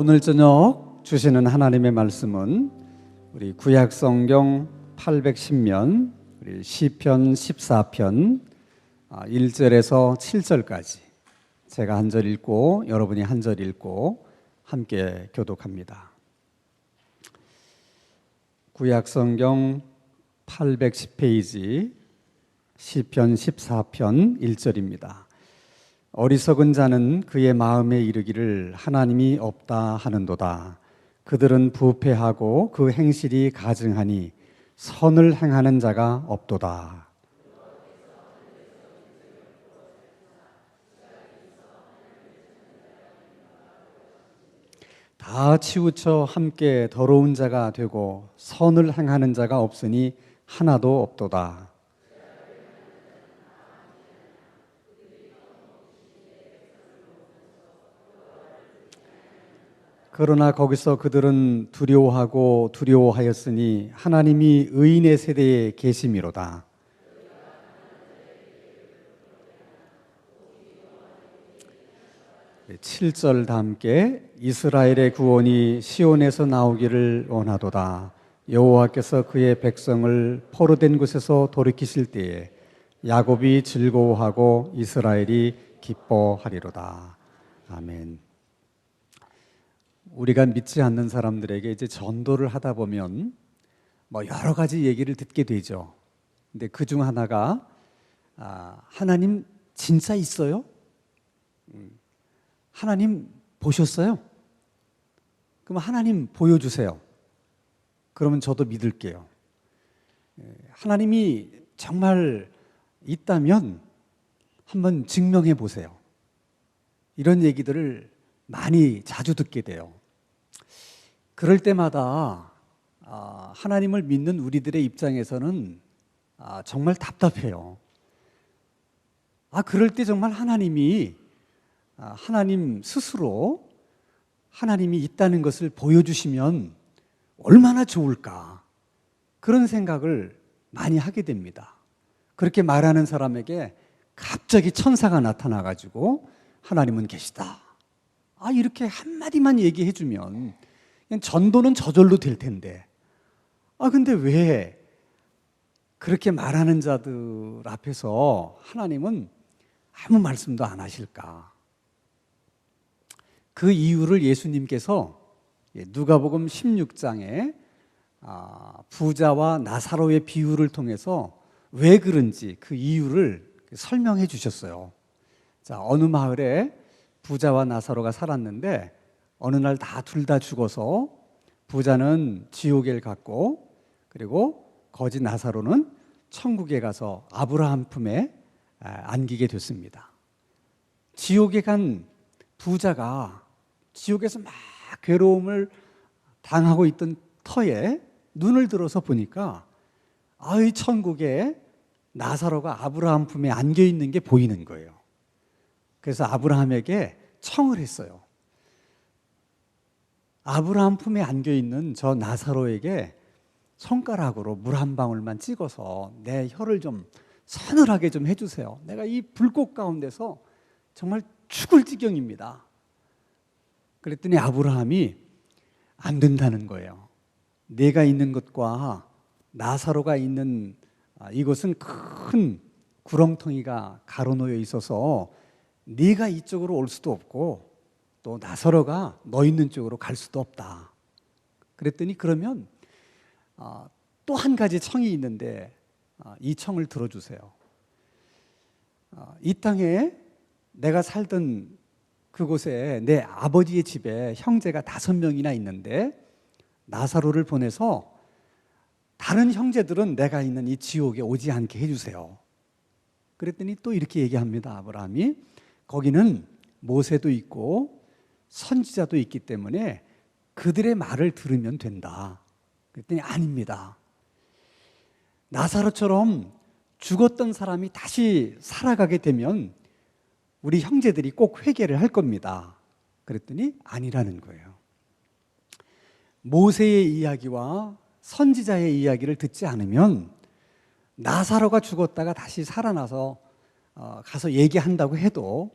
오늘 저녁 주시는 하나님의 말씀은 우리 구약성경 810면 우리 시편 14편 1절에서 7절까지 제가 한 절 읽고 여러분이 한 절 읽고 함께 교독합니다. 구약성경 810페이지 시편 14편 1절입니다. 어리석은 자는 그의 마음에 이르기를 하나님이 없다 하는도다. 그들은 부패하고 그 행실이 가증하니 선을 행하는 자가 없도다. 다 치우쳐 함께 더러운 자가 되고 선을 행하는 자가 없으니 하나도 없도다. 그러나 거기서 그들은 두려워하고 두려워하였으니 하나님이 의인의 세대에 계심이로다. 네, 7절 다 함께 이스라엘의 구원이 시온에서 나오기를 원하도다. 여호와께서 그의 백성을 포로된 곳에서 돌이키실 때에 야곱이 즐거워하고 이스라엘이 기뻐하리로다. 아멘. 우리가 믿지 않는 사람들에게 이제 전도를 하다 보면 여러 가지 얘기를 듣게 되죠. 근데 그 중 하나가 하나님 진짜 있어요? 하나님 보셨어요? 그럼 하나님 보여주세요. 그러면 저도 믿을게요. 하나님이 정말 있다면 한번 증명해 보세요. 이런 얘기들을 많이 자주 듣게 돼요. 그럴 때마다 하나님을 믿는 우리들의 입장에서는 정말 답답해요. 그럴 때 정말 하나님이 하나님 스스로 하나님이 있다는 것을 보여주시면 얼마나 좋을까, 그런 생각을 많이 하게 됩니다. 그렇게 말하는 사람에게 갑자기 천사가 나타나가지고 하나님은 계시다, 이렇게 한마디만 얘기해 주면 그냥 전도는 저절로 될 텐데, 근데 왜 그렇게 말하는 자들 앞에서 하나님은 아무 말씀도 안 하실까? 그 이유를 예수님께서 누가복음 16장에 부자와 나사로의 비유를 통해서 왜 그런지 그 이유를 설명해 주셨어요. 자, 어느 마을에 부자와 나사로가 살았는데 어느 날 둘 다 죽어서 부자는 지옥에 갔고, 그리고 거지 나사로는 천국에 가서 아브라함 품에 안기게 됐습니다. 지옥에 간 부자가 지옥에서 막 괴로움을 당하고 있던 터에 눈을 들어서 보니까 이 천국에 나사로가 아브라함 품에 안겨 있는 게 보이는 거예요. 그래서 아브라함에게 청을 했어요. 아브라함 품에 안겨 있는 저 나사로에게 손가락으로 물 한 방울만 찍어서 내 혀를 좀 서늘하게 좀 해주세요. 내가 이 불꽃 가운데서 정말 죽을 지경입니다. 그랬더니 아브라함이 안 된다는 거예요. 내가 있는 것과 나사로가 있는 이곳은 큰 구렁텅이가 가로놓여 있어서 네가 이쪽으로 올 수도 없고 또 나사로가 너 있는 쪽으로 갈 수도 없다. 그랬더니 그러면 또 한 가지 청이 있는데 이 청을 들어주세요. 이 땅에 내가 살던 그곳에 내 아버지의 집에 형제가 5명이나 있는데 나사로를 보내서 다른 형제들은 내가 있는 이 지옥에 오지 않게 해주세요. 그랬더니 또 이렇게 얘기합니다. 아브라함이 거기는 모세도 있고 선지자도 있기 때문에 그들의 말을 들으면 된다. 그랬더니 아닙니다. 나사로처럼 죽었던 사람이 다시 살아가게 되면 우리 형제들이 꼭 회개를 할 겁니다. 그랬더니 아니라는 거예요. 모세의 이야기와 선지자의 이야기를 듣지 않으면 나사로가 죽었다가 다시 살아나서 가서 얘기한다고 해도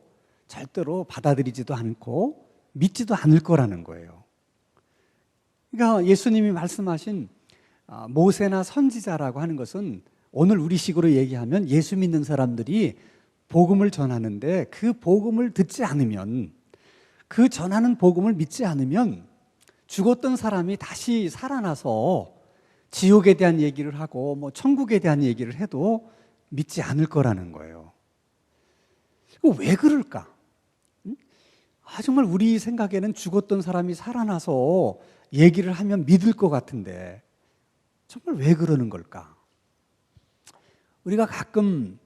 절대로 받아들이지도 않고 믿지도 않을 거라는 거예요. 그러니까 예수님이 말씀하신 모세나 선지자라고 하는 것은 오늘 우리식으로 얘기하면 예수 믿는 사람들이 복음을 전하는데 그 복음을 듣지 않으면, 그 전하는 복음을 믿지 않으면 죽었던 사람이 다시 살아나서 지옥에 대한 얘기를 하고 뭐 천국에 대한 얘기를 해도 믿지 않을 거라는 거예요. 왜 그럴까? 정말 우리 생각에는 죽었던 사람이 살아나서 얘기를 하면 믿을 것 같은데 정말 왜 그러는 걸까? 우리가 가끔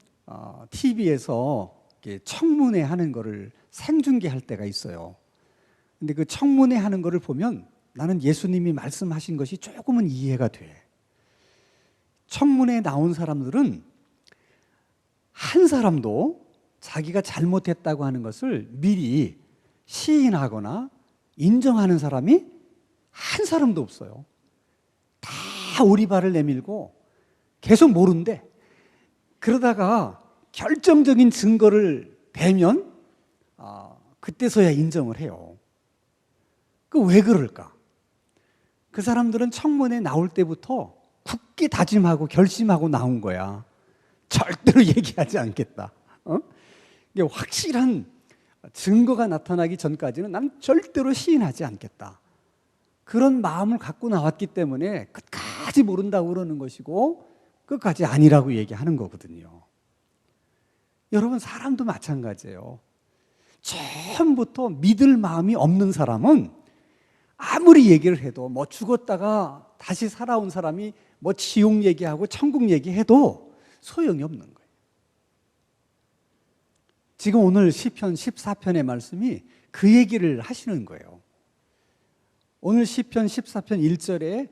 TV에서 청문회 하는 거를 생중계할 때가 있어요. 근데 그 청문회 하는 거를 보면 나는 예수님이 말씀하신 것이 조금은 이해가 돼. 청문회에 나온 사람들은 한 사람도 자기가 잘못했다고 하는 것을 미리 시인하거나 인정하는 사람이 한 사람도 없어요. 다 오리발을 내밀고 계속 모른대. 그러다가 결정적인 증거를 대면 그때서야 인정을 해요. 그 왜 그럴까? 그 사람들은 청문회 나올 때부터 굳게 다짐하고 결심하고 나온 거야. 절대로 얘기하지 않겠다. 이게 확실한 증거가 나타나기 전까지는 난 절대로 시인하지 않겠다. 그런 마음을 갖고 나왔기 때문에 끝까지 모른다고 그러는 것이고 끝까지 아니라고 얘기하는 거거든요. 여러분, 사람도 마찬가지예요. 처음부터 믿을 마음이 없는 사람은 아무리 얘기를 해도 뭐 죽었다가 다시 살아온 사람이 뭐 지옥 얘기하고 천국 얘기해도 소용이 없는 거예요. 지금 오늘 시편 14편의 말씀이 그 얘기를 하시는 거예요. 오늘 시편 14편 1절에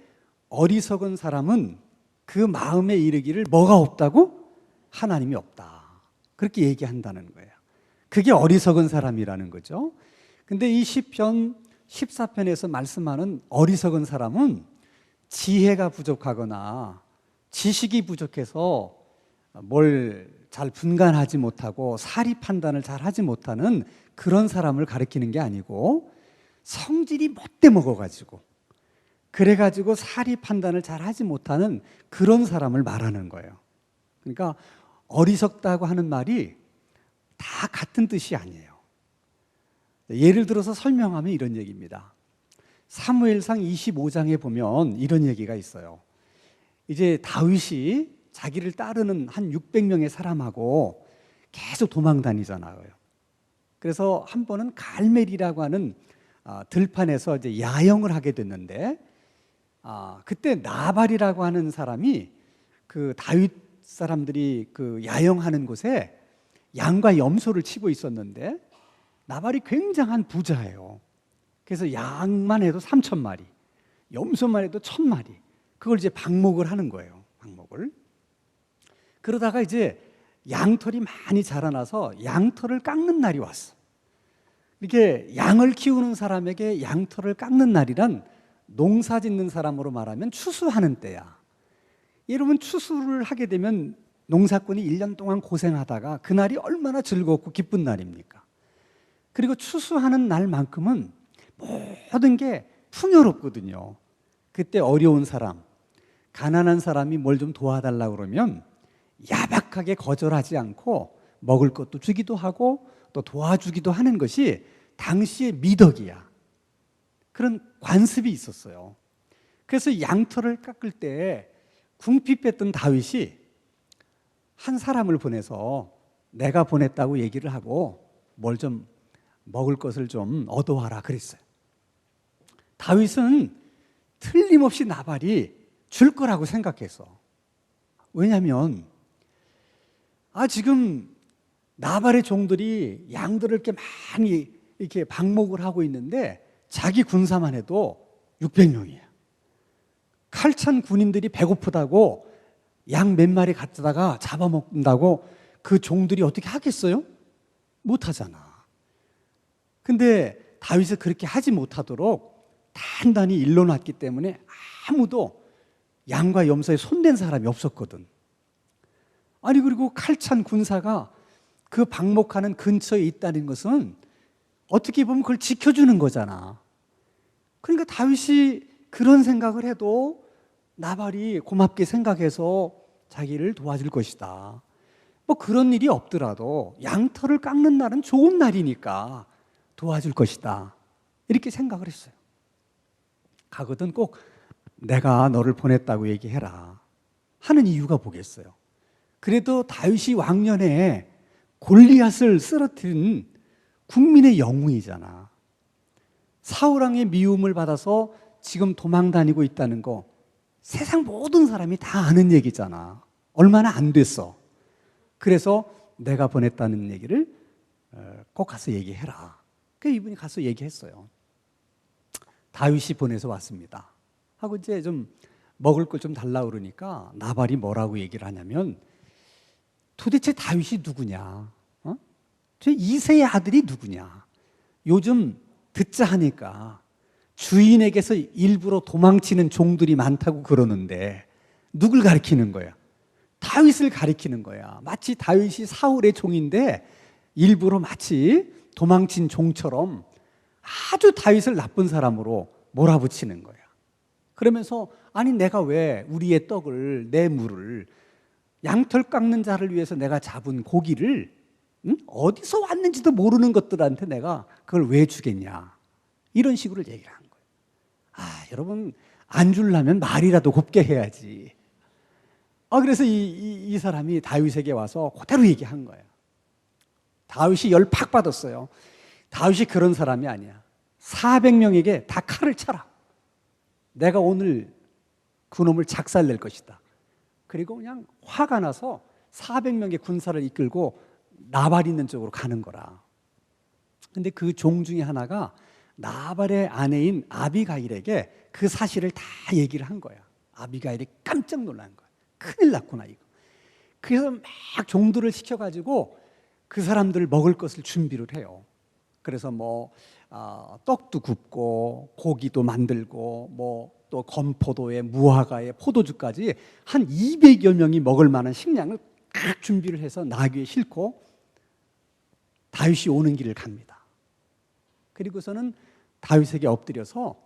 어리석은 사람은 그 마음에 이르기를 뭐가 없다고? 하나님이 없다. 그렇게 얘기한다는 거예요. 그게 어리석은 사람이라는 거죠. 근데 이 시편 14편에서 말씀하는 어리석은 사람은 지혜가 부족하거나 지식이 부족해서 뭘 잘 분간하지 못하고 사리 판단을 잘 하지 못하는 그런 사람을 가리키는 게 아니고 성질이 못돼 먹어가지고 그래가지고 사리 판단을 잘 하지 못하는 그런 사람을 말하는 거예요. 그러니까 어리석다고 하는 말이 다 같은 뜻이 아니에요. 예를 들어서 설명하면 이런 얘기입니다. 사무엘상 25장에 보면 이런 얘기가 있어요. 이제 다윗이 자기를 따르는 한 600명의 사람하고 계속 도망 다니잖아요. 그래서 한 번은 갈멜이라고 하는 들판에서 이제 야영을 하게 됐는데 그때 나발이라고 하는 사람이 그 다윗 사람들이 그 야영하는 곳에 양과 염소를 치고 있었는데 나발이 굉장한 부자예요. 그래서 양만 해도 3,000마리, 염소만 해도 1,000마리. 그걸 이제 방목을 하는 거예요. 방목을. 그러다가 이제 양털이 많이 자라나서 양털을 깎는 날이 왔어. 이렇게 양을 키우는 사람에게 양털을 깎는 날이란 농사 짓는 사람으로 말하면 추수하는 때야. 여러분, 추수를 하게 되면 농사꾼이 1년 동안 고생하다가 그날이 얼마나 즐겁고 기쁜 날입니까? 그리고 추수하는 날만큼은 모든 게 풍요롭거든요. 그때 어려운 사람, 가난한 사람이 뭘 좀 도와달라고 그러면 야박하게 거절하지 않고 먹을 것도 주기도 하고 또 도와주기도 하는 것이 당시의 미덕이야. 그런 관습이 있었어요. 그래서 양털을 깎을 때 궁핍했던 다윗이 한 사람을 보내서 내가 보냈다고 얘기를 하고 뭘 좀 먹을 것을 좀 얻어와라 그랬어요. 다윗은 틀림없이 나발이 줄 거라고 생각했어. 왜냐하면 지금 나발의 종들이 양들을 이렇게 많이 이렇게 방목을 하고 있는데 자기 군사만 해도 600명이에요. 칼찬 군인들이 배고프다고 양 몇 마리 갖다가 잡아먹는다고 그 종들이 어떻게 하겠어요? 못하잖아. 근데 다윗은 그렇게 하지 못하도록 단단히 일러놨기 때문에 아무도 양과 염소에 손댄 사람이 없었거든. 그리고 칼찬 군사가 그 방목하는 근처에 있다는 것은 어떻게 보면 그걸 지켜주는 거잖아. 그러니까 다윗이 그런 생각을 해도 나발이 고맙게 생각해서 자기를 도와줄 것이다. 뭐 그런 일이 없더라도 양털을 깎는 날은 좋은 날이니까 도와줄 것이다. 이렇게 생각을 했어요. 가거든 꼭 내가 너를 보냈다고 얘기해라 하는 이유가 뭐겠어요? 그래도 다윗이 왕년에 골리앗을 쓰러뜨린 국민의 영웅이잖아. 사울왕의 미움을 받아서 지금 도망 다니고 있다는 거 세상 모든 사람이 다 아는 얘기잖아. 얼마나 안 됐어. 그래서 내가 보냈다는 얘기를 꼭 가서 얘기해라. 그래서 이분이 가서 얘기했어요. 다윗이 보내서 왔습니다 하고 이제 좀 먹을 걸 좀 달라고 그러니까 나발이 뭐라고 얘기를 하냐면 도대체 다윗이 누구냐? 저 이새의 아들이 누구냐? 요즘 듣자 하니까 주인에게서 일부러 도망치는 종들이 많다고 그러는데 누굴 가리키는 거야? 다윗을 가리키는 거야. 마치 다윗이 사울의 종인데 일부러 마치 도망친 종처럼 아주 다윗을 나쁜 사람으로 몰아붙이는 거야. 그러면서 아니 내가 왜 우리의 떡을 내 물을 양털 깎는 자를 위해서 내가 잡은 고기를 어디서 왔는지도 모르는 것들한테 내가 그걸 왜 주겠냐 이런 식으로 얘기를 한 거예요. 여러분 안 주려면 말이라도 곱게 해야지. 그래서 이 사람이 다윗에게 와서 그대로 얘기한 거예요. 다윗이 열 팍 받았어요. 다윗이 그런 사람이 아니야. 400명에게 다 칼을 차라. 내가 오늘 그놈을 작살낼 것이다. 그리고 그냥 화가 나서 400명의 군사를 이끌고 나발 있는 쪽으로 가는 거라. 근데 그 종 중에 하나가 나발의 아내인 아비가일에게 그 사실을 다 얘기를 한 거야. 아비가일이 깜짝 놀란 거야. 큰일 났구나 이거. 그래서 막 종들을 시켜가지고 그 사람들 먹을 것을 준비를 해요. 그래서 떡도 굽고 고기도 만들고 또 건포도에 무화과에 포도주까지 한 200여 명이 먹을 만한 식량을 딱 준비를 해서 나귀에 싣고 다윗이 오는 길을 갑니다. 그리고서는 다윗에게 엎드려서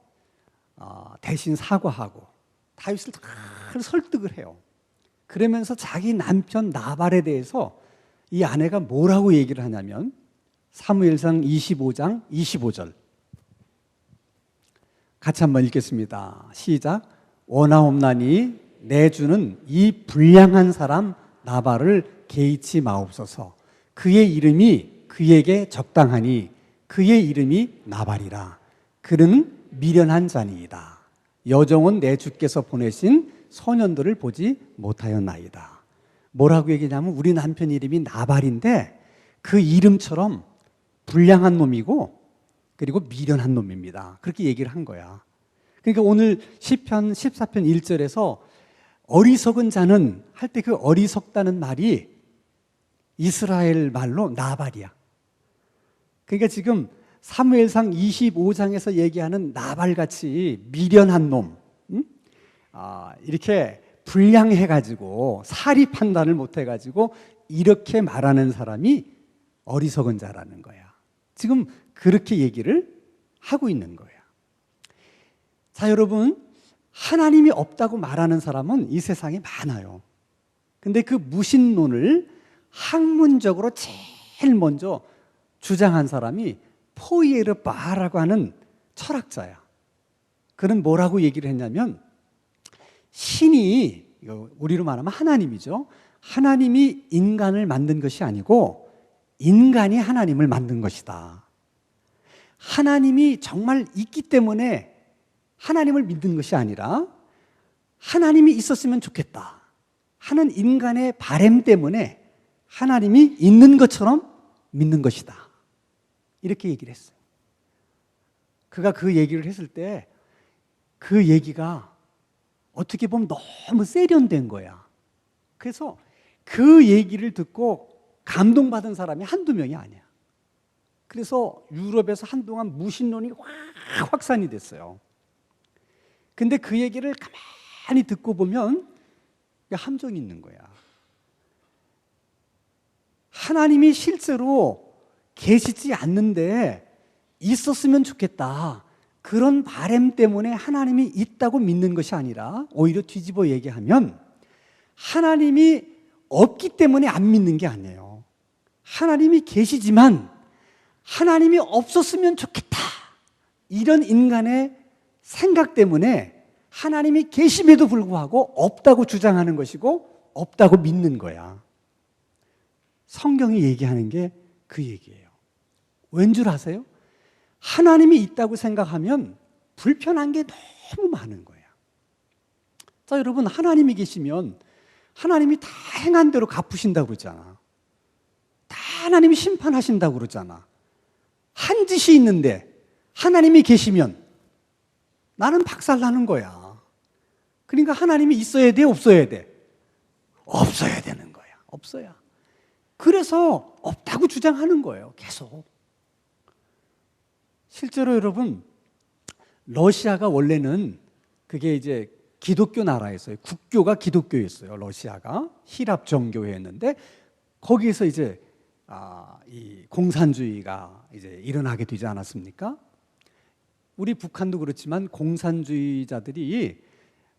대신 사과하고 다윗을 잘 설득을 해요. 그러면서 자기 남편 나발에 대해서 이 아내가 뭐라고 얘기를 하냐면 사무엘상 25장 25절 같이 한번 읽겠습니다. 시작. 원하옵나니 내 주는 이 불량한 사람 나발을 개의치 마옵소서. 그의 이름이 그에게 적당하니 그의 이름이 나발이라. 그는 미련한 자니이다. 여종은 내 주께서 보내신 소년들을 보지 못하였나이다. 뭐라고 얘기냐면 우리 남편 이름이 나발인데 그 이름처럼 불량한 놈이고 그리고 미련한 놈입니다. 그렇게 얘기를 한 거야. 그러니까 오늘 시편 14편 1절에서 어리석은 자는 할 때 그 어리석다는 말이 이스라엘 말로 나발이야. 그러니까 지금 사무엘상 25장에서 얘기하는 나발같이 미련한 놈, 이렇게 불량해가지고 사리 판단을 못해가지고 이렇게 말하는 사람이 어리석은 자라는 거야. 지금 그렇게 얘기를 하고 있는 거야. 자, 여러분, 하나님이 없다고 말하는 사람은 이 세상에 많아요. 근데 그 무신론을 학문적으로 제일 먼저 주장한 사람이 포이에르 바라고 하는 철학자야. 그는 뭐라고 얘기를 했냐면 신이, 우리로 말하면 하나님이죠. 하나님이 인간을 만든 것이 아니고 인간이 하나님을 만든 것이다. 하나님이 정말 있기 때문에 하나님을 믿는 것이 아니라 하나님이 있었으면 좋겠다 하는 인간의 바램 때문에 하나님이 있는 것처럼 믿는 것이다. 이렇게 얘기를 했어요. 그가 그 얘기를 했을 때 그 얘기가 어떻게 보면 너무 세련된 거야. 그래서 그 얘기를 듣고 감동받은 사람이 한두 명이 아니야. 그래서 유럽에서 한동안 무신론이 확산이 됐어요. 근데 그 얘기를 가만히 듣고 보면 함정이 있는 거야. 하나님이 실제로 계시지 않는데 있었으면 좋겠다, 그런 바람 때문에 하나님이 있다고 믿는 것이 아니라 오히려 뒤집어 얘기하면 하나님이 없기 때문에 안 믿는 게 아니에요. 하나님이 계시지만 하나님이 없었으면 좋겠다, 이런 인간의 생각 때문에 하나님이 계심에도 불구하고 없다고 주장하는 것이고 없다고 믿는 거야. 성경이 얘기하는 게 그 얘기예요. 왠 줄 아세요? 하나님이 있다고 생각하면 불편한 게 너무 많은 거야. 자, 여러분, 하나님이 계시면 하나님이 다 행한 대로 갚으신다고 그러잖아. 다 하나님이 심판하신다고 그러잖아. 한 짓이 있는데 하나님이 계시면 나는 박살나는 거야. 그러니까 하나님이 있어야 돼, 없어야 돼? 없어야 되는 거야. 없어야. 그래서 없다고 주장하는 거예요, 계속. 실제로 여러분, 러시아가 원래는 그게 이제 기독교 나라였어요. 국교가 기독교였어요. 러시아가 히랍 정교회였는데 거기에서 이제 이 공산주의가 이제 일어나게 되지 않았습니까? 우리 북한도 그렇지만 공산주의자들이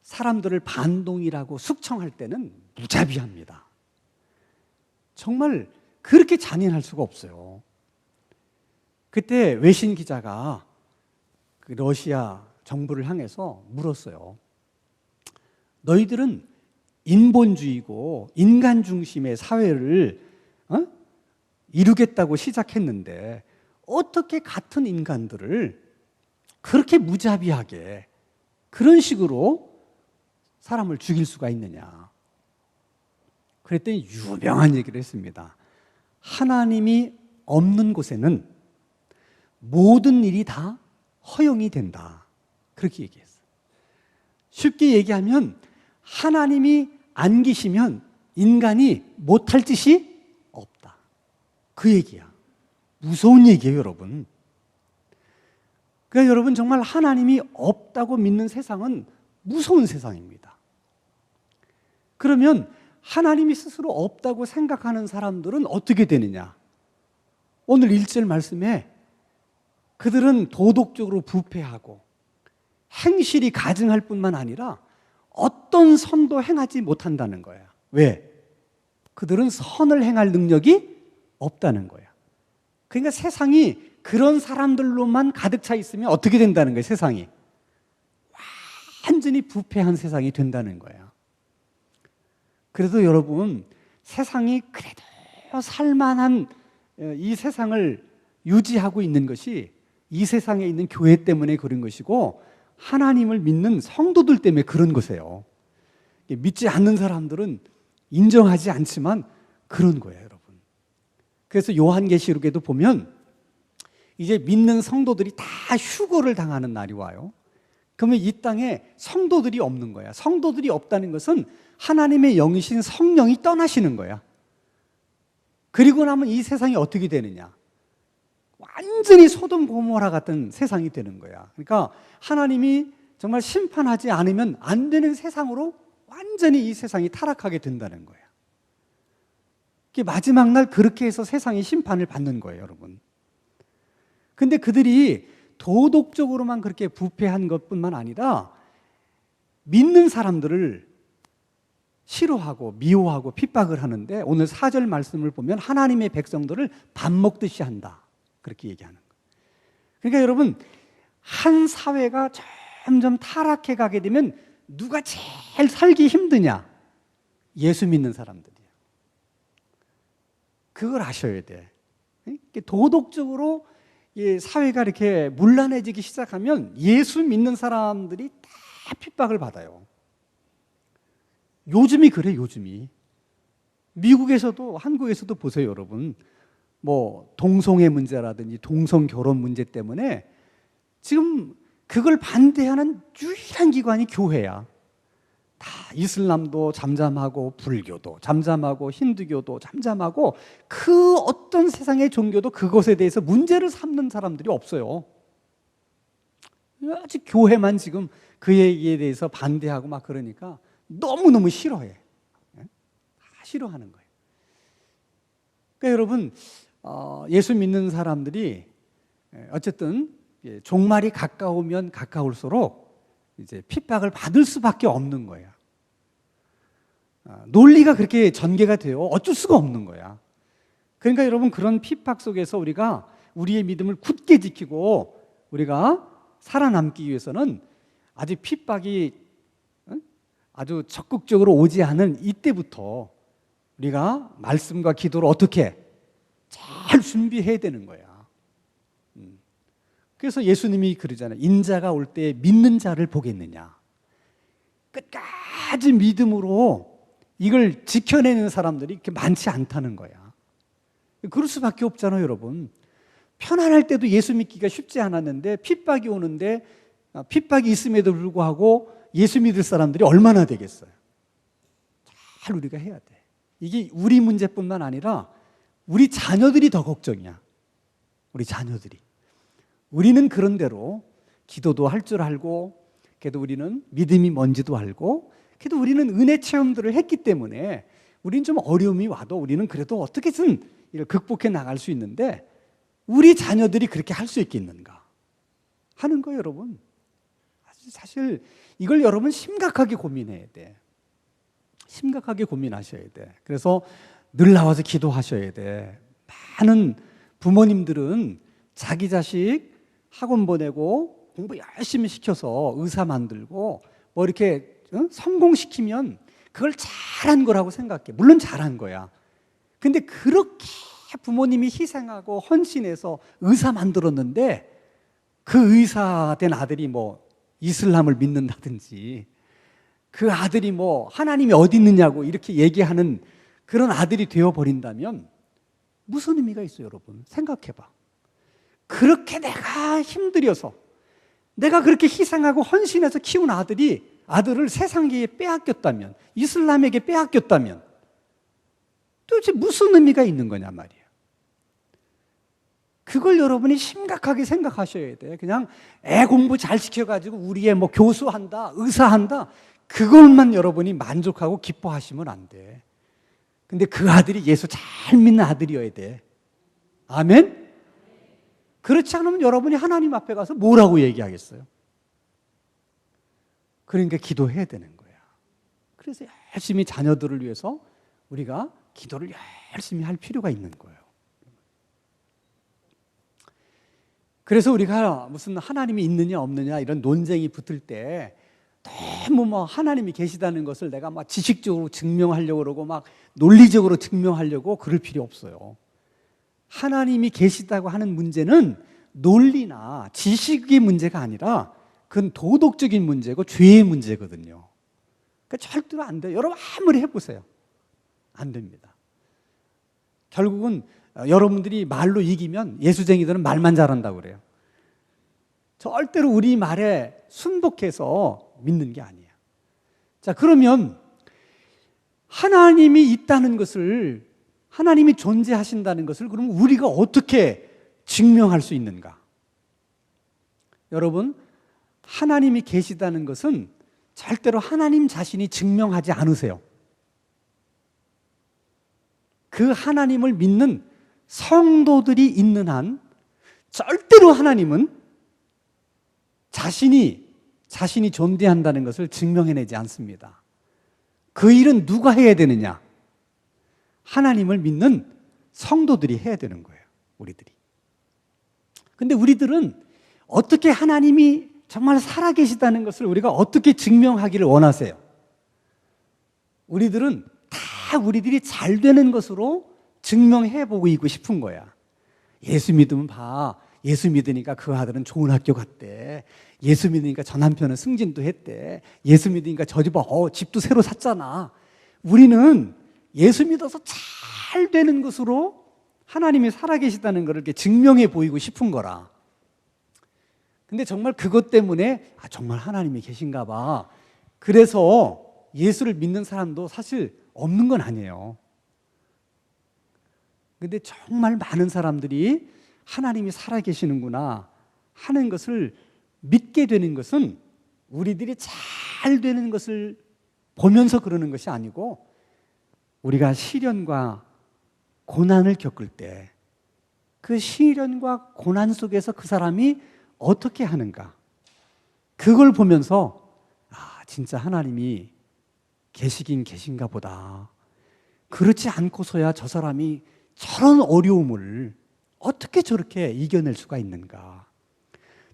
사람들을 반동이라고 숙청할 때는 무자비합니다. 정말 그렇게 잔인할 수가 없어요. 그때 외신 기자가 그 러시아 정부를 향해서 물었어요. 너희들은 인본주의고 인간 중심의 사회를 이루겠다고 시작했는데 어떻게 같은 인간들을 그렇게 무자비하게 그런 식으로 사람을 죽일 수가 있느냐. 그랬더니 유명한 얘기를 했습니다. 하나님이 없는 곳에는 모든 일이 다 허용이 된다. 그렇게 얘기했어요. 쉽게 얘기하면 하나님이 안 계시면 인간이 못할 짓이 없다. 그 얘기야. 무서운 얘기예요, 여러분. 그러니까 여러분, 정말 하나님이 없다고 믿는 세상은 무서운 세상입니다. 그러면 하나님이 스스로 없다고 생각하는 사람들은 어떻게 되느냐? 오늘 1절 말씀에 그들은 도덕적으로 부패하고 행실이 가증할 뿐만 아니라 어떤 선도 행하지 못한다는 거야. 왜? 그들은 선을 행할 능력이 없다는 거야. 그러니까 세상이 그런 사람들로만 가득 차 있으면 어떻게 된다는 거예요, 세상이? 완전히 부패한 세상이 된다는 거야. 그래도 여러분, 세상이 그래도 살만한 이 세상을 유지하고 있는 것이 이 세상에 있는 교회 때문에 그런 것이고 하나님을 믿는 성도들 때문에 그런 거세요. 믿지 않는 사람들은 인정하지 않지만 그런 거예요, 여러분. 그래서 요한계시록에도 보면 이제 믿는 성도들이 다 휴거를 당하는 날이 와요. 그러면 이 땅에 성도들이 없는 거야. 성도들이 없다는 것은 하나님의 영이신 성령이 떠나시는 거야. 그리고 나면 이 세상이 어떻게 되느냐? 완전히 소돔 고모라 같은 세상이 되는 거야. 그러니까 하나님이 정말 심판하지 않으면 안 되는 세상으로 완전히 이 세상이 타락하게 된다는 거야. 마지막 날 그렇게 해서 세상이 심판을 받는 거예요, 여러분. 근데 그들이 도덕적으로만 그렇게 부패한 것뿐만 아니라 믿는 사람들을 싫어하고 미워하고 핍박을 하는데 오늘 4절 말씀을 보면 하나님의 백성들을 밥 먹듯이 한다. 그렇게 얘기하는 거예요. 그러니까 여러분, 한 사회가 점점 타락해 가게 되면 누가 제일 살기 힘드냐? 예수 믿는 사람들이에요. 그걸 아셔야 돼. 도덕적으로 사회가 이렇게 문란해지기 시작하면 예수 믿는 사람들이 다 핍박을 받아요. 요즘이 그래, 요즘이. 미국에서도 한국에서도 보세요, 여러분. 뭐 동성애 문제라든지 동성 결혼 문제 때문에 지금 그걸 반대하는 유일한 기관이 교회야. 다 이슬람도 잠잠하고 불교도 잠잠하고 힌두교도 잠잠하고 그 어떤 세상의 종교도 그것에 대해서 문제를 삼는 사람들이 없어요. 아직 교회만 지금 그 얘기에 대해서 반대하고 막 그러니까 너무너무 싫어해. 다 싫어하는 거예요. 그러니까 여러분, 예수 믿는 사람들이 어쨌든 종말이 가까우면 가까울수록 이제 핍박을 받을 수밖에 없는 거야. 논리가 그렇게 전개가 돼요. 어쩔 수가 없는 거야. 그러니까 여러분, 그런 핍박 속에서 우리가 우리의 믿음을 굳게 지키고 우리가 살아남기 위해서는 아직 핍박이 아주 적극적으로 오지 않은 이때부터 우리가 말씀과 기도를 어떻게 잘 준비해야 되는 거야. 그래서 예수님이 그러잖아요. 인자가 올 때 믿는 자를 보겠느냐. 끝까지 믿음으로 이걸 지켜내는 사람들이 이렇게 많지 않다는 거야. 그럴 수밖에 없잖아요, 여러분. 편안할 때도 예수 믿기가 쉽지 않았는데 핍박이 오는데 핍박이 있음에도 불구하고 예수 믿을 사람들이 얼마나 되겠어요. 잘 우리가 해야 돼. 이게 우리 문제뿐만 아니라 우리 자녀들이 더 걱정이야. 우리 자녀들이. 우리는 그런대로 기도도 할 줄 알고, 그래도 우리는 믿음이 뭔지도 알고, 그래도 우리는 은혜 체험들을 했기 때문에 우리는 좀 어려움이 와도 우리는 그래도 어떻게든 이걸 극복해 나갈 수 있는데, 우리 자녀들이 그렇게 할 수 있겠는가 하는 거예요, 여러분. 사실 이걸 여러분 심각하게 고민해야 돼. 심각하게 고민하셔야 돼. 그래서 늘 나와서 기도하셔야 돼. 많은 부모님들은 자기 자식 학원 보내고 공부 열심히 시켜서 의사 만들고 뭐 이렇게 성공시키면 그걸 잘한 거라고 생각해. 물론 잘한 거야. 근데 그렇게 부모님이 희생하고 헌신해서 의사 만들었는데 그 의사 된 아들이 뭐 이슬람을 믿는다든지, 그 아들이 뭐 하나님이 어디 있느냐고 이렇게 얘기하는 그런 아들이 되어버린다면 무슨 의미가 있어요, 여러분? 생각해봐. 그렇게 내가 힘들여서, 내가 그렇게 희생하고 헌신해서 키운 아들을 세상계에 빼앗겼다면, 이슬람에게 빼앗겼다면 도대체 무슨 의미가 있는 거냐 말이에요. 그걸 여러분이 심각하게 생각하셔야 돼. 그냥 애 공부 잘 시켜가지고 우리 애 뭐 교수한다, 의사한다, 그것만 여러분이 만족하고 기뻐하시면 안 돼. 근데 그 아들이 예수 잘 믿는 아들이어야 돼. 아멘? 그렇지 않으면 여러분이 하나님 앞에 가서 뭐라고 얘기하겠어요? 그러니까 기도해야 되는 거야. 그래서 열심히 자녀들을 위해서 우리가 기도를 열심히 할 필요가 있는 거예요. 그래서 우리가 무슨 하나님이 있느냐 없느냐 이런 논쟁이 붙을 때 너무 뭐 하나님이 계시다는 것을 내가 막 지식적으로 증명하려고 그러고 막 논리적으로 증명하려고 그럴 필요 없어요. 하나님이 계시다고 하는 문제는 논리나 지식의 문제가 아니라 그건 도덕적인 문제고 죄의 문제거든요. 그러니까 절대로 안 돼요. 여러분 아무리 해보세요. 안 됩니다. 결국은 여러분들이 말로 이기면 예수쟁이들은 말만 잘한다고 그래요. 절대로 우리 말에 순복해서 믿는 게 아니에요. 자, 그러면 하나님이 있다는 것을, 하나님이 존재하신다는 것을 그럼 우리가 어떻게 증명할 수 있는가? 여러분, 하나님이 계시다는 것은 절대로 하나님 자신이 증명하지 않으세요. 그 하나님을 믿는 성도들이 있는 한 절대로 하나님은 자신이 존재한다는 것을 증명해내지 않습니다. 그 일은 누가 해야 되느냐? 하나님을 믿는 성도들이 해야 되는 거예요, 우리들이. 근데 우리들은 어떻게 하나님이 정말 살아계시다는 것을 우리가 어떻게 증명하기를 원하세요? 우리들은 다 우리들이 잘 되는 것으로 증명해보고 있고 싶은 거야. 예수 믿으면 봐. 예수 믿으니까 그 아들은 좋은 학교 갔대. 예수 믿으니까 저 남편은 승진도 했대. 예수 믿으니까 저 집 집도 새로 샀잖아. 우리는 예수 믿어서 잘 되는 것으로 하나님이 살아계시다는 것을 이렇게 증명해 보이고 싶은 거라. 근데 정말 그것 때문에 정말 하나님이 계신가 봐. 그래서 예수를 믿는 사람도 사실 없는 건 아니에요. 근데 정말 많은 사람들이 하나님이 살아계시는구나 하는 것을 믿게 되는 것은 우리들이 잘 되는 것을 보면서 그러는 것이 아니고 우리가 시련과 고난을 겪을 때 그 시련과 고난 속에서 그 사람이 어떻게 하는가, 그걸 보면서 진짜 하나님이 계시긴 계신가 보다. 그렇지 않고서야 저 사람이 저런 어려움을 어떻게 저렇게 이겨낼 수가 있는가,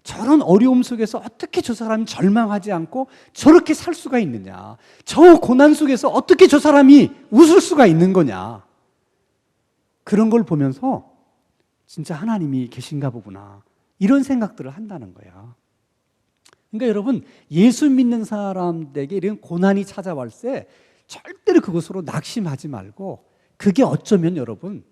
저런 어려움 속에서 어떻게 저 사람이 절망하지 않고 저렇게 살 수가 있느냐, 저 고난 속에서 어떻게 저 사람이 웃을 수가 있는 거냐, 그런 걸 보면서 진짜 하나님이 계신가 보구나, 이런 생각들을 한다는 거야. 그러니까 여러분, 예수 믿는 사람들에게 이런 고난이 찾아올 때 절대로 그것으로 낙심하지 말고, 그게 어쩌면 여러분,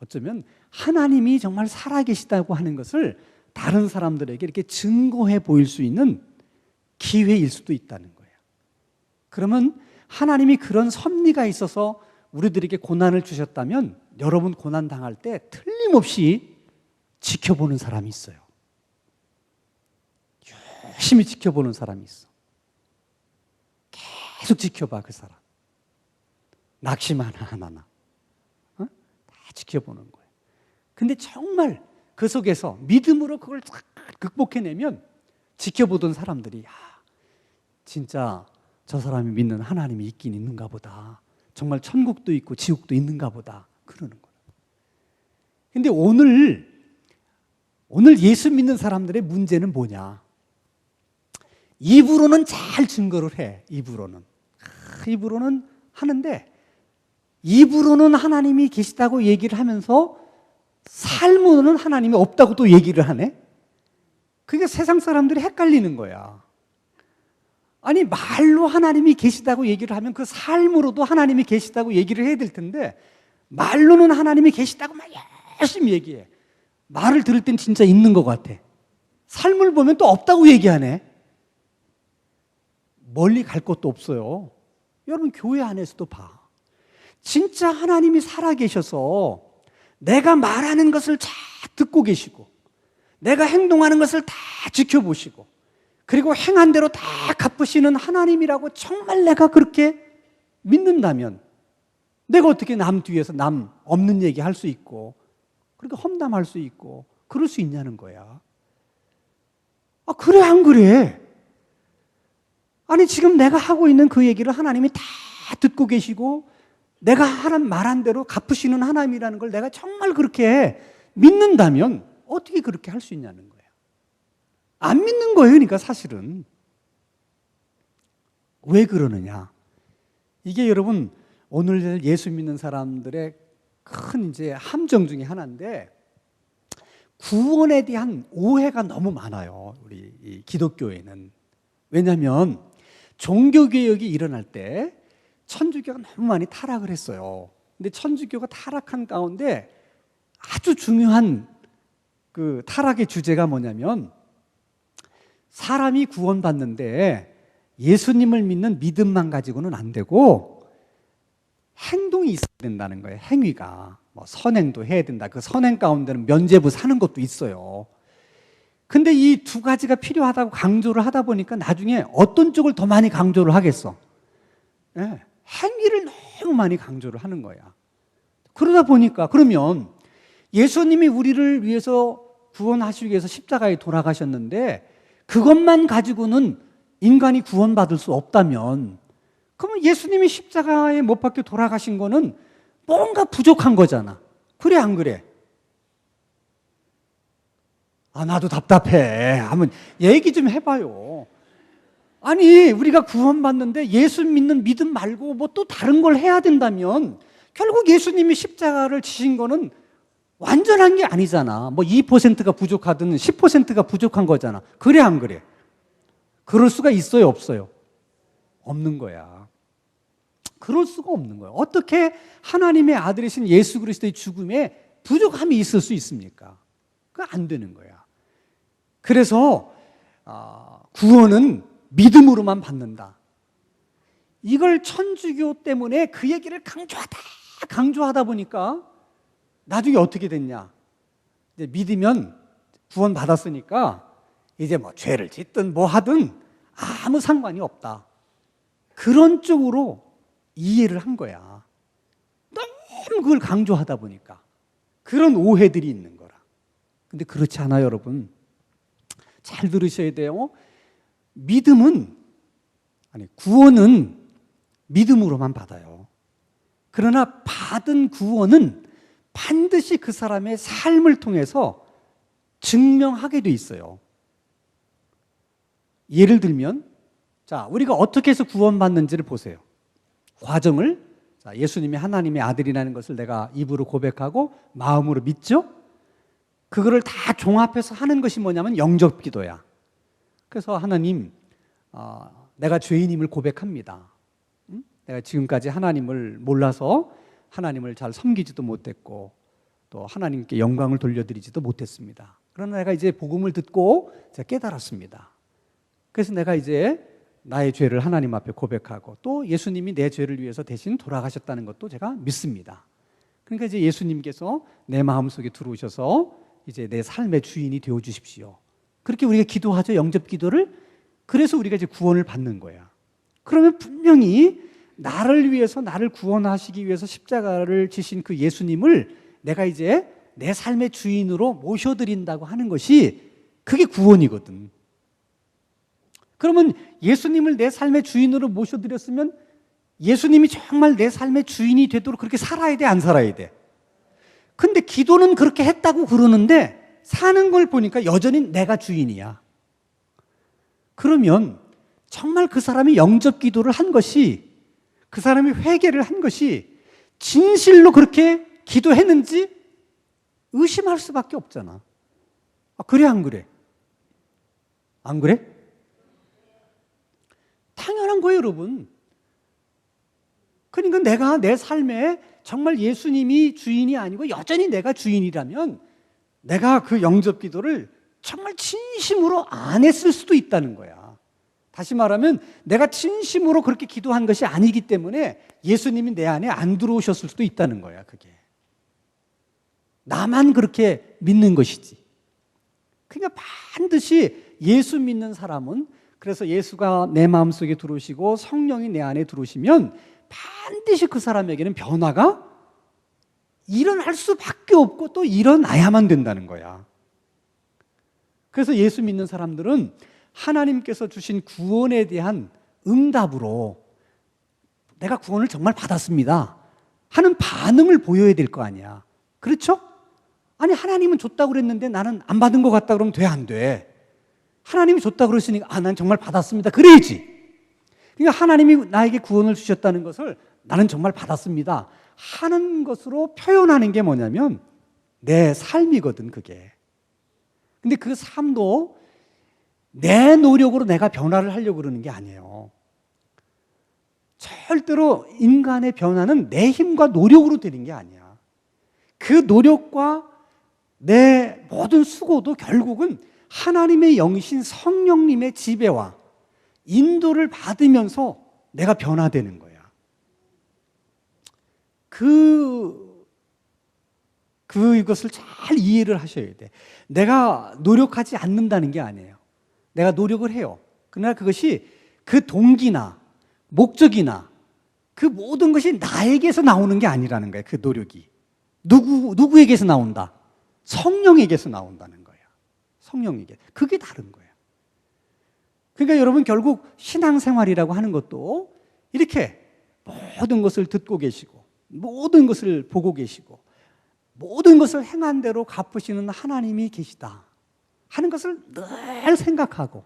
어쩌면 하나님이 정말 살아계시다고 하는 것을 다른 사람들에게 이렇게 증거해 보일 수 있는 기회일 수도 있다는 거예요. 그러면 하나님이 그런 섭리가 있어서 우리들에게 고난을 주셨다면, 여러분 고난 당할 때 틀림없이 지켜보는 사람이 있어요. 열심히 지켜보는 사람이 있어. 계속 지켜봐, 그 사람. 낙심 하나하나 다 지켜보는 거예요. 근데 정말 그 속에서 믿음으로 그걸 딱 극복해내면 지켜보던 사람들이 진짜 저 사람이 믿는 하나님이 있긴 있는가 보다, 정말 천국도 있고 지옥도 있는가 보다, 그러는 거예요. 근데 오늘 예수 믿는 사람들의 문제는 뭐냐? 입으로는 잘 증거를 해. 입으로는 하는데, 입으로는 하나님이 계시다고 얘기를 하면서 삶으로는 하나님이 없다고 또 얘기를 하네. 그게 세상 사람들이 헷갈리는 거야. 아니, 말로 하나님이 계시다고 얘기를 하면 그 삶으로도 하나님이 계시다고 얘기를 해야 될 텐데, 말로는 하나님이 계시다고 막 열심히 얘기해. 말을 들을 땐 진짜 있는 것 같아. 삶을 보면 또 없다고 얘기하네. 멀리 갈 것도 없어요. 여러분, 교회 안에서도 봐. 진짜 하나님이 살아계셔서 내가 말하는 것을 다 듣고 계시고, 내가 행동하는 것을 다 지켜보시고, 그리고 행한 대로 다 갚으시는 하나님이라고 정말 내가 그렇게 믿는다면, 내가 어떻게 남 뒤에서 남 없는 얘기 할 수 있고, 그러니까 험담할 수 있고 그럴 수 있냐는 거야. 그래 안 그래? 아니, 지금 내가 하고 있는 그 얘기를 하나님이 다 듣고 계시고, 내가 말한 대로 갚으시는 하나님이라는 걸 내가 정말 그렇게 믿는다면 어떻게 그렇게 할 수 있냐는 거예요. 안 믿는 거예요. 그러니까 사실은. 왜 그러느냐? 이게 여러분, 오늘 예수 믿는 사람들의 큰 이제 함정 중에 하나인데, 구원에 대한 오해가 너무 많아요. 우리 이 기독교에는. 왜냐하면 종교개혁이 일어날 때 천주교가 너무 많이 타락을 했어요. 근데 천주교가 타락한 가운데 아주 중요한 그 타락의 주제가 뭐냐면, 사람이 구원받는데 예수님을 믿는 믿음만 가지고는 안 되고 행동이 있어야 된다는 거예요. 행위가. 선행도 해야 된다. 그 선행 가운데는 면죄부 사는 것도 있어요. 근데 이 두 가지가 필요하다고 강조를 하다 보니까 나중에 어떤 쪽을 더 많이 강조를 하겠어? 네, 행위를 너무 많이 강조를 하는 거야. 그러다 보니까, 그러면 예수님이 우리를 위해서 구원하시기 위해서 십자가에 돌아가셨는데 그것만 가지고는 인간이 구원받을 수 없다면, 그러면 예수님이 십자가에 못 박혀 돌아가신 거는 뭔가 부족한 거잖아. 그래 안 그래? 나도 답답해. 한번 얘기 좀 해봐요. 아니, 우리가 구원받는데 예수 믿는 믿음 말고 뭐 또 다른 걸 해야 된다면 결국 예수님이 십자가를 지신 거는 완전한 게 아니잖아. 뭐 2%가 부족하든 10%가 부족한 거잖아. 그래 안 그래? 그럴 수가 있어요, 없어요? 없는 거야. 그럴 수가 없는 거야. 어떻게 하나님의 아들이신 예수 그리스도의 죽음에 부족함이 있을 수 있습니까? 그거 안 되는 거야. 그래서 구원은 믿음으로만 받는다. 이걸 천주교 때문에 그 얘기를 강조하다 보니까 나중에 어떻게 됐냐? 이제 믿으면 구원 받았으니까 이제 뭐 죄를 짓든 뭐 하든 아무 상관이 없다. 그런 쪽으로 이해를 한 거야. 너무 그걸 강조하다 보니까 그런 오해들이 있는 거라. 근데 그렇지 않아요, 여러분. 잘 들으셔야 돼요. 구원은 믿음으로만 받아요. 그러나 받은 구원은 반드시 그 사람의 삶을 통해서 증명하게 돼 있어요. 예를 들면, 자, 우리가 어떻게 해서 구원받는지를 보세요. 과정을, 자, 예수님이 하나님의 아들이라는 것을 내가 입으로 고백하고 마음으로 믿죠? 그거를 다 종합해서 하는 것이 뭐냐면 영접 기도야. 그래서 하나님, 내가 죄인임을 고백합니다. 내가 지금까지 하나님을 몰라서 하나님을 잘 섬기지도 못했고 또 하나님께 영광을 돌려드리지도 못했습니다. 그러나 내가 이제 복음을 듣고 제가 깨달았습니다. 그래서 내가 이제 나의 죄를 하나님 앞에 고백하고 또 예수님이 내 죄를 위해서 대신 돌아가셨다는 것도 제가 믿습니다. 그러니까 이제 예수님께서 내 마음속에 들어오셔서 이제 내 삶의 주인이 되어 주십시오. 그렇게 우리가 기도하죠. 영접 기도를. 그래서 우리가 이제 구원을 받는 거야. 그러면 분명히 나를 위해서, 나를 구원하시기 위해서 십자가를 지신 그 예수님을 내가 이제 내 삶의 주인으로 모셔드린다고 하는 것이 그게 구원이거든. 그러면 예수님을 내 삶의 주인으로 모셔드렸으면 예수님이 정말 내 삶의 주인이 되도록 그렇게 살아야 돼, 안 살아야 돼? 근데 기도는 그렇게 했다고 그러는데 사는 걸 보니까 여전히 내가 주인이야. 그러면 정말 그 사람이 영접 기도를 한 것이, 그 사람이 회개를 한 것이 진실로 그렇게 기도했는지 의심할 수밖에 없잖아. 그래, 안 그래? 안 그래? 당연한 거예요, 여러분. 그러니까 내가 내 삶에 정말 예수님이 주인이 아니고 여전히 내가 주인이라면 내가 그 영접 기도를 정말 진심으로 안 했을 수도 있다는 거야. 다시 말하면 내가 진심으로 그렇게 기도한 것이 아니기 때문에 예수님이 내 안에 안 들어오셨을 수도 있다는 거야, 그게. 나만 그렇게 믿는 것이지. 그러니까 반드시 예수 믿는 사람은, 그래서 예수가 내 마음속에 들어오시고 성령이 내 안에 들어오시면 반드시 그 사람에게는 변화가 일어날 수밖에 없고 또 일어나야만 된다는 거야. 그래서 예수 믿는 사람들은 하나님께서 주신 구원에 대한 응답으로 내가 구원을 정말 받았습니다 하는 반응을 보여야 될 거 아니야. 그렇죠? 아니, 하나님은 줬다고 그랬는데 나는 안 받은 것 같다 그러면 돼, 안 돼? 하나님이 줬다고 그랬으니까 난 정말 받았습니다 그래야지. 그러니까 하나님이 나에게 구원을 주셨다는 것을 나는 정말 받았습니다 하는 것으로 표현하는 게 뭐냐면 내 삶이거든, 그게. 근데 그 삶도 내 노력으로 내가 변화를 하려고 그러는 게 아니에요. 절대로 인간의 변화는 내 힘과 노력으로 되는 게 아니야. 그 노력과 내 모든 수고도 결국은 하나님의 영이신 성령님의 지배와 인도를 받으면서 내가 변화되는 거야. 그것을 잘 이해를 하셔야 돼. 내가 노력하지 않는다는 게 아니에요. 내가 노력을 해요. 그러나 그것이 그 동기나 목적이나 그 모든 것이 나에게서 나오는 게 아니라는 거예요. 그 노력이 누구에게서 나온다? 성령에게서 나온다는 거예요. 성령에게. 그게 다른 거예요. 그러니까 여러분, 결국 신앙생활이라고 하는 것도 이렇게 모든 것을 듣고 계시고 모든 것을 보고 계시고 모든 것을 행한 대로 갚으시는 하나님이 계시다 하는 것을 늘 생각하고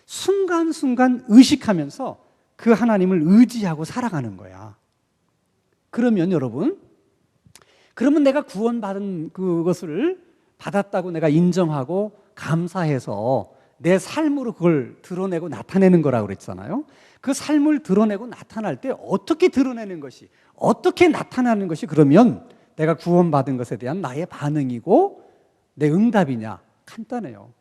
순간순간 의식하면서 그 하나님을 의지하고 살아가는 거야. 그러면 여러분, 그러면 내가 구원받은 그것을 받았다고 내가 인정하고 감사해서 내 삶으로 그걸 드러내고 나타내는 거라고 그랬잖아요. 그 삶을 드러내고 나타날 때 어떻게 드러내는 것이, 어떻게 나타나는 것이 그러면 내가 구원받은 것에 대한 나의 반응이고 내 응답이냐? 간단해요.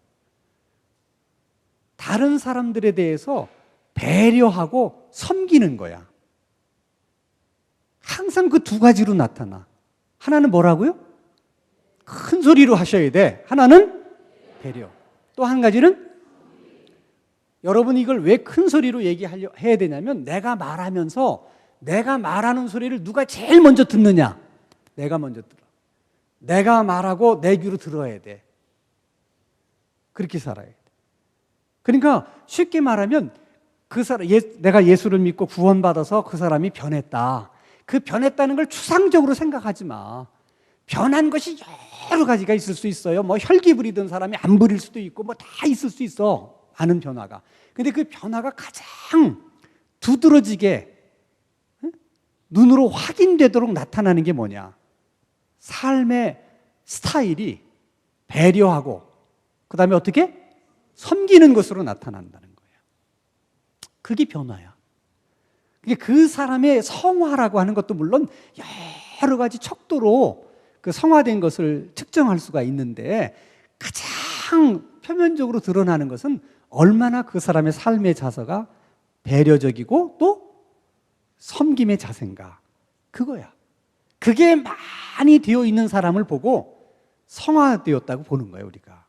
다른 사람들에 대해서 배려하고 섬기는 거야. 항상 그 두 가지로 나타나. 하나는 뭐라고요? 큰 소리로 하셔야 돼. 하나는 배려. 또 한 가지는, 여러분 이걸 왜 큰 소리로 해야 되냐면 내가 말하면서 내가 말하는 소리를 누가 제일 먼저 듣느냐? 내가 먼저 들어. 내가 말하고 내 귀로 들어야 돼. 그렇게 살아야 돼. 그러니까 쉽게 말하면 그 사람, 내가 예수를 믿고 구원받아서 그 사람이 변했다. 그 변했다는 걸 추상적으로 생각하지 마. 변한 것이 여러 가지가 있을 수 있어요. 뭐 혈기 부리던 사람이 안 부릴 수도 있고 뭐 다 있을 수 있어. 많은 변화가. 근데 그 변화가 가장 두드러지게 눈으로 확인되도록 나타나는 게 뭐냐? 삶의 스타일이 배려하고 그 다음에 어떻게? 섬기는 것으로 나타난다는 거예요. 그게 변화야. 그 사람의 성화라고 하는 것도 물론 여러 가지 척도로 그 성화된 것을 측정할 수가 있는데 가장 표면적으로 드러나는 것은 얼마나 그 사람의 삶의 자세가 배려적이고 또 섬김의 자세인가. 그거야. 그게 많이 되어 있는 사람을 보고 성화되었다고 보는 거예요, 우리가.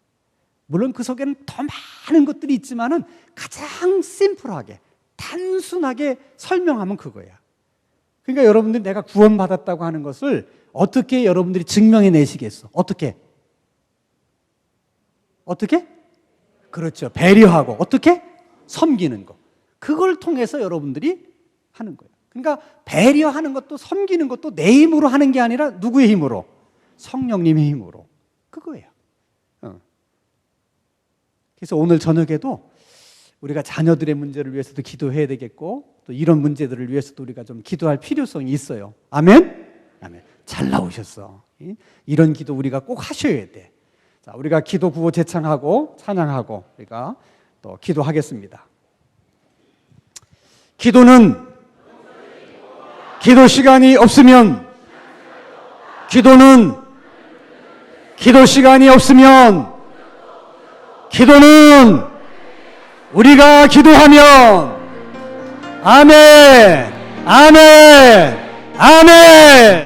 물론 그 속에는 더 많은 것들이 있지만은 가장 심플하게, 단순하게 설명하면 그거야. 그러니까 여러분들이 내가 구원받았다고 하는 것을 어떻게 여러분들이 증명해 내시겠어? 어떻게? 그렇죠. 배려하고 어떻게? 섬기는 거. 그걸 통해서 여러분들이 하는 거예요. 그러니까 배려하는 것도 섬기는 것도 내 힘으로 하는 게 아니라 누구의 힘으로? 성령님의 힘으로. 그거예요. 그래서 오늘 저녁에도 우리가 자녀들의 문제를 위해서도 기도해야 되겠고 또 이런 문제들을 위해서도 우리가 좀 기도할 필요성이 있어요. 아멘? 아멘. 잘 나오셨어. 이런 기도 우리가 꼭 하셔야 돼. 자, 우리가 기도 구호 제창하고 찬양하고 우리가 또 기도하겠습니다. 기도는 기도 시간이 없으면 기도는 기도 시간이 없으면 기도는 우리가 기도하면 아멘, 아멘, 아멘.